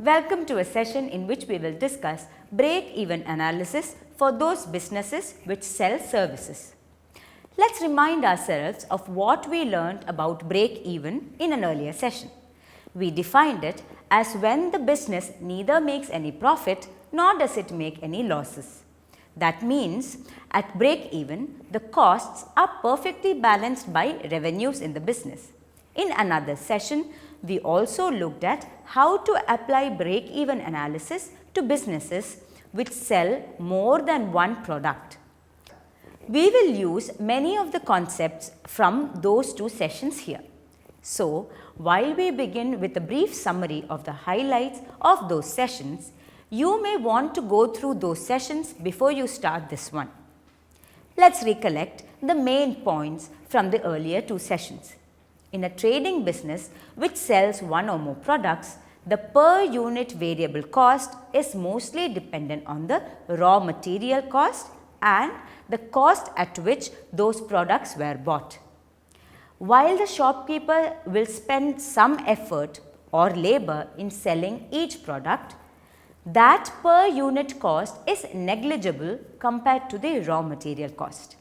Welcome to a session in which we will discuss break-even analysis for those businesses which sell services. Let's remind ourselves of what we learned about break-even in an earlier session. We defined it as when the business neither makes any profit nor does it make any losses. That means at break-even, the costs are perfectly balanced by revenues in the business. In another session, we also looked at how to apply break-even analysis to businesses which sell more than one product. We will use many of the concepts from those two sessions here. So, while we begin with a brief summary of the highlights of those sessions, you may want to go through those sessions before you start this one. Let's recollect the main points from the earlier two sessions. In a trading business which sells one or more products, the per unit variable cost is mostly dependent on the raw material cost and the cost at which those products were bought. While the shopkeeper will spend some effort or labor in selling each product, that per unit cost is negligible compared to the raw material cost.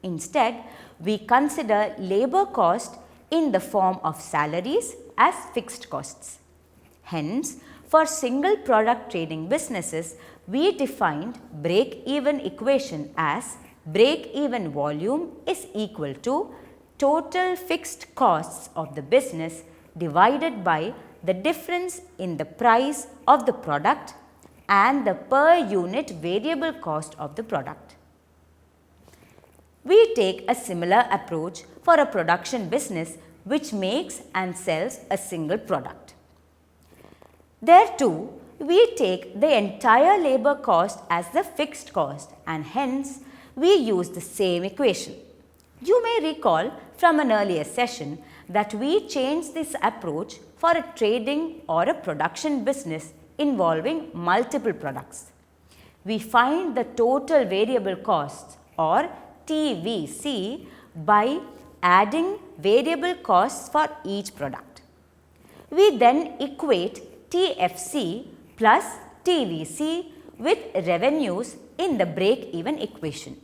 Instead, we consider labor cost in the form of salaries as fixed costs. Hence, for single product trading businesses, we defined break-even equation as break-even volume is equal to total fixed costs of the business divided by the difference in the price of the product and the per unit variable cost of the product. We take a similar approach for a production business which makes and sells a single product. There too, we take the entire labor cost as the fixed cost and hence we use the same equation. You may recall from an earlier session that we changed this approach for a trading or a production business involving multiple products. We find the total variable costs or TVC by adding variable costs for each product. We then equate TFC plus TVC with revenues in the break-even equation.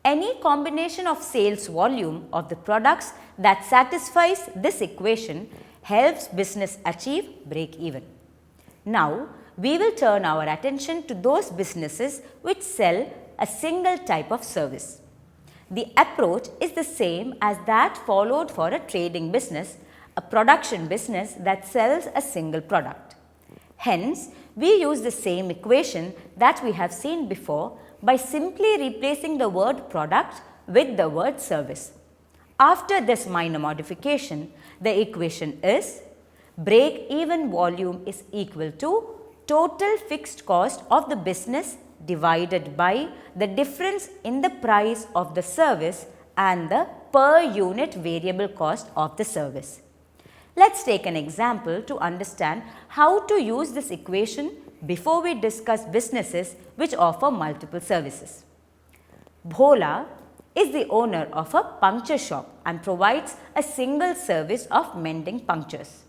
Any combination of sales volume of the products that satisfies this equation helps business achieve break-even. Now, we will turn our attention to those businesses which sell a single type of service. The approach is the same as that followed for a trading business, a production business that sells a single product. Hence, we use the same equation that we have seen before by simply replacing the word product with the word service. After this minor modification, the equation is break-even volume is equal to total fixed cost of the business divided by the difference in the price of the service and the per unit variable cost of the service. Let's take an example to understand how to use this equation before we discuss businesses which offer multiple services. Bhola is the owner of a puncture shop and provides a single service of mending punctures.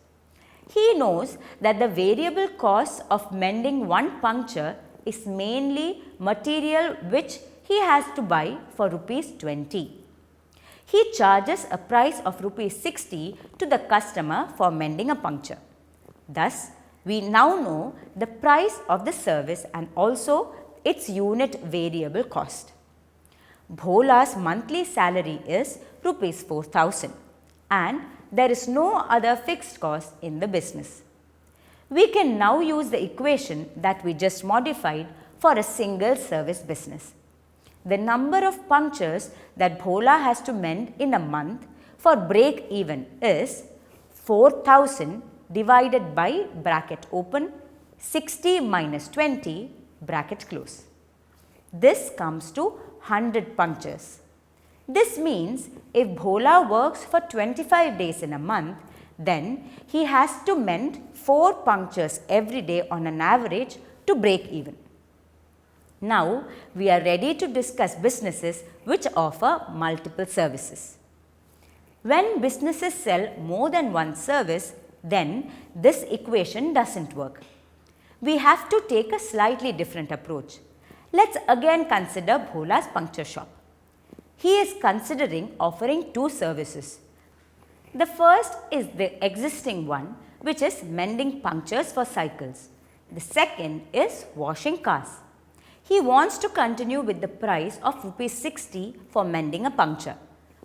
He knows that the variable cost of mending one puncture is mainly material which he has to buy for rupees 20. He charges a price of rupees 60 to the customer for mending a puncture. Thus, we now know the price of the service and also its unit variable cost. Bhola's monthly salary is rupees 4,000 and there is no other fixed cost in the business. We can now use the equation that we just modified for a single service business. The number of punctures that Bhola has to mend in a month for break even is 4,000 divided by bracket open 60 minus 20 bracket close. This comes to 100 punctures. This means if Bhola works for 25 days in a month, then he has to mend 4 punctures every day on an average to break even. Now, we are ready to discuss businesses which offer multiple services. When businesses sell more than one service, then this equation doesn't work. we have to take a slightly different approach. Let's again consider Bhola's puncture shop. He is considering offering two services. The first is the existing one, which is mending punctures for cycles. The second is washing cars. He wants to continue with the price of Rs 60 for mending a puncture.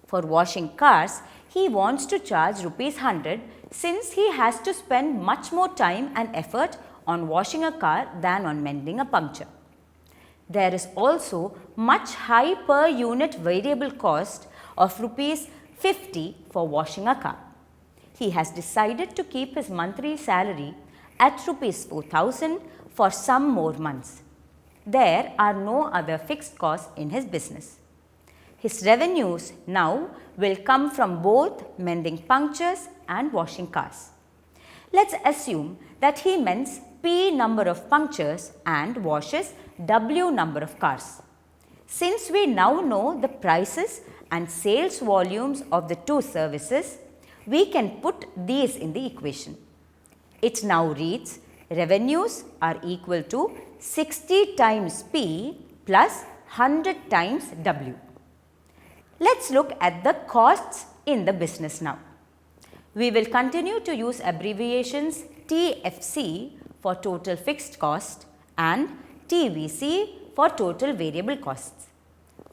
For washing cars, he wants to charge Rs 100 since he has to spend much more time and effort on washing a car than on mending a puncture. There is also much high per unit variable cost of Rs 50 for washing a car. He has decided to keep his monthly salary at Rs 4,000 for some more months. There are no other fixed costs in his business. His revenues now will come from both mending punctures and washing cars. Let's assume that he mends P number of punctures and washes W number of cars. Since we now know the prices and sales volumes of the two services, we can put these in the equation. It now reads revenues are equal to 60 times P plus 100 times W. Let's look at the costs in the business now. We will continue to use abbreviations TFC for total fixed cost and TVC for total variable costs.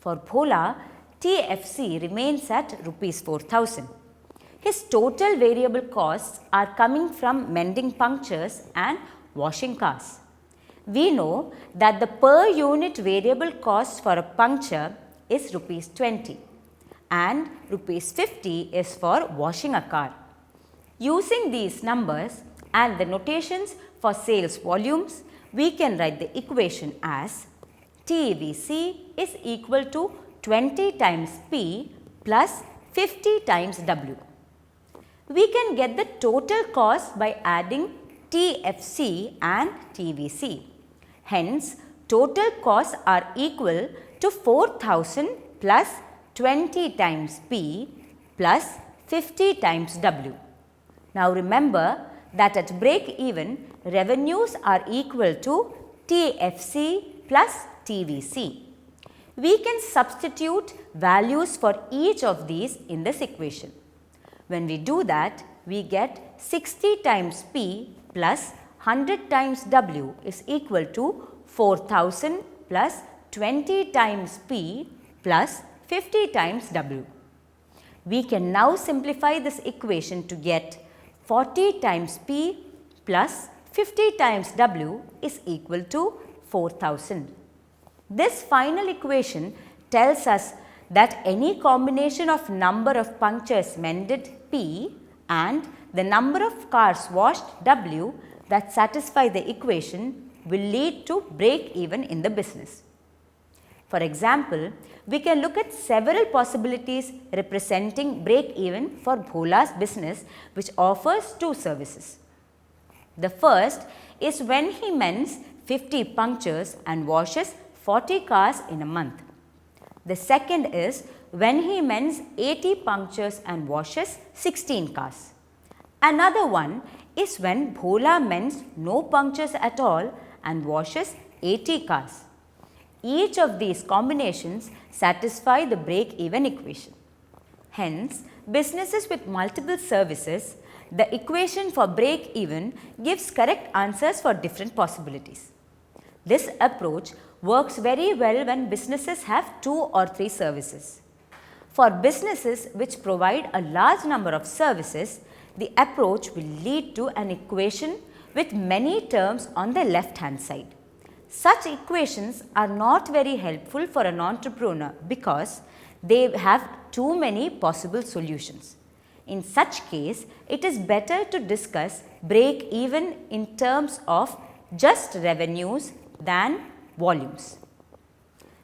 For Bhola, TFC remains at Rs 4,000. His total variable costs are coming from mending punctures and washing cars. We know that the per unit variable cost for a puncture is Rs 20 and Rs 50 is for washing a car. Using these numbers and the notations for sales volumes, we can write the equation as TVC is equal to 20 times P plus 50 times W. We can get the total cost by adding TFC and TVC. Hence, total costs are equal to 4,000 plus 20 times P plus 50 times W. Now remember that at break even, revenues are equal to TFC plus TVC. We can substitute values for each of these in this equation. When we do that, we get 60 times P plus 100 times W is equal to 4,000 plus 20 times P plus 50 times W. We can now simplify this equation to get 40 times P plus 50 times W is equal to 4,000. This final equation tells us that any combination of number of punctures mended P and the number of cars washed W that satisfy the equation will lead to break even in the business. For example, we can look at several possibilities representing break even for Bhola's business, which offers two services. The first is when he mends 50 punctures and washes 40 cars in a month. The second is when he mends 80 punctures and washes 16 cars. Another one is when Bhola mends no punctures at all and washes 80 cars. Each of these combinations satisfy the break-even equation. Hence, businesses with multiple services, the equation for break-even gives correct answers for different possibilities. This approach works very well when businesses have 2 or 3 services. For businesses which provide a large number of services, the approach will lead to an equation with many terms on the left-hand side. Such equations are not very helpful for an entrepreneur because they have too many possible solutions. In such case, it is better to discuss break even in terms of just revenues than volumes.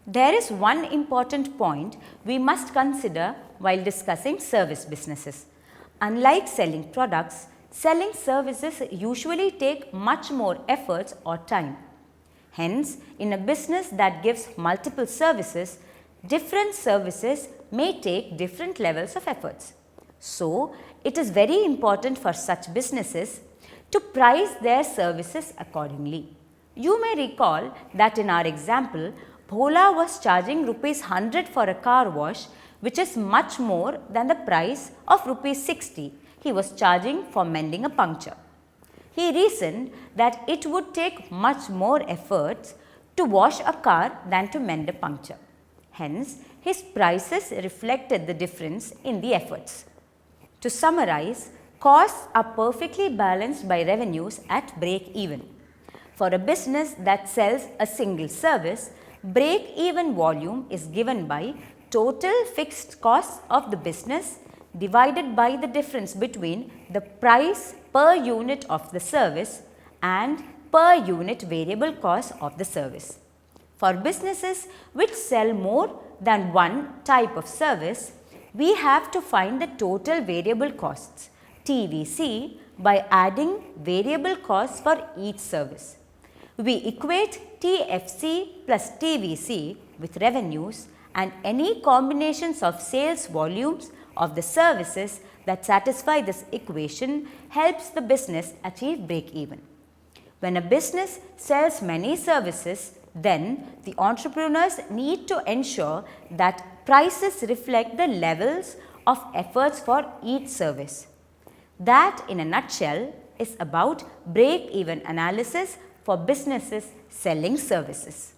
There is one important point we must consider while discussing service businesses. Unlike selling products, selling services usually take much more efforts or time. Hence, in a business that gives multiple services, different services may take different levels of efforts. So, it is very important for such businesses to price their services accordingly. You may recall that in our example, Bhola was charging rupees 100 for a car wash, which is much more than the price of rupees 60 he was charging for mending a puncture. He reasoned that it would take much more efforts to wash a car than to mend a puncture. Hence, his prices reflected the difference in the efforts. To summarize, costs are perfectly balanced by revenues at break-even. For a business that sells a single service, break-even volume is given by total fixed costs of the business divided by the difference between the price per unit of the service and per unit variable cost of the service. For businesses which sell more than one type of service, we have to find the total variable costs TVC by adding variable costs for each service. We equate TFC plus TVC with revenues, and any combinations of sales volumes of the services that satisfy this equation helps the business achieve break-even. When a business sells many services, then the entrepreneurs need to ensure that prices reflect the levels of efforts for each service. That, in a nutshell, is about break-even analysis for businesses selling services.